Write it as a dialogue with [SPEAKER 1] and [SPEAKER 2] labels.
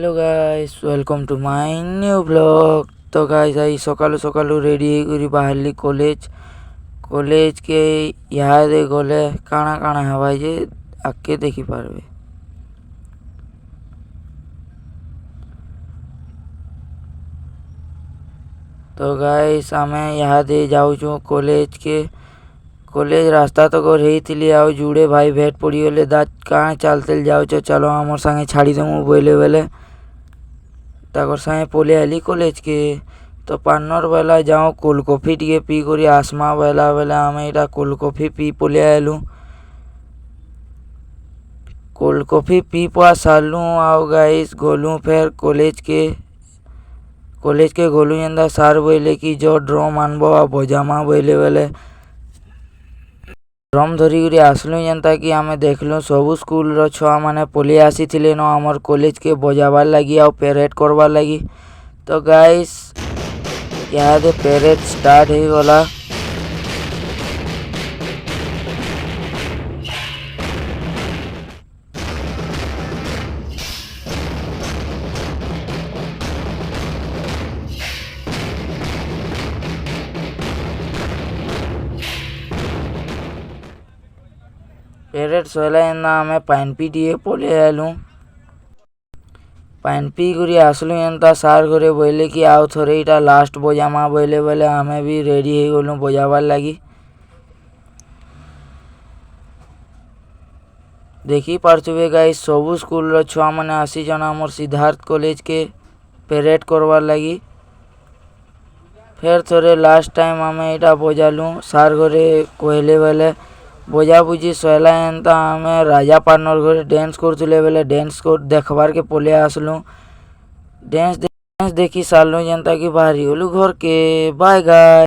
[SPEAKER 1] Hello guys, welcome to my new blog. तो guys I सकालू सकालू रेडी होकर बाहरली कॉलेज के यहाँ गले काଣା काଣା हवा जे आगे देखी पारबे। तो गाइस आमे यहाँ दे जाऊँ कॉलेज रास्ता तो रही आउ जुड़े भाई भेट पड़ी गले दा कहाँ चलते जाऊँ चलो आमर संगे छाड़ी देमु बोले बेले ताकर संगे पले आली कॉलेज के। तो पार्टनर बेला जाऊँ कोल्ड कॉफी टे पी कर आसमा बेला बेला आम इटा कोल्ड कॉफी पी पले आलू। कोल्ड कॉफी पी पुआ सारूँ आउ गाइस गलू फिर कॉलेज के गलू जेनता सार बोले कि जो ड्रम आनब आ बजामा बोले बेले ड्रम धरिक आसलु जेनता कि आमे देखलु सबू स्कूल छुआ माने पले आसी न आमर कॉलेज के बजाबार लगी आ पेरेड करबार लगी। तो गाइस यहाँ दे पेरेड स्टार्ट हो गला। पेरेड सैला आमे पानी पी दिए पले आलू। पानी पी कर आसलु एंता सार घरे बोले कि आउ थोड़े इटा लास्ट बजामा बोले बोले आमे भी रेडी हो गलु बजाबार लगी। देखी पार्थे गाइस सबू स्कूल छुआ मैंने आसी जन आमर सिद्धार्थ कॉलेज के पेरेड करवार लगी। फिर थोड़े लास्ट टाइम आमे इटा बजालु सार घरे कहले बेले बजा बुझी सैला एंता आमे राजा पार्टनर घरे डांस करतुले बेले डांस को देखबार के पले आसलु। डांस देखी सारलु जेनता कि बाहरी गलु घर के। Bye guys.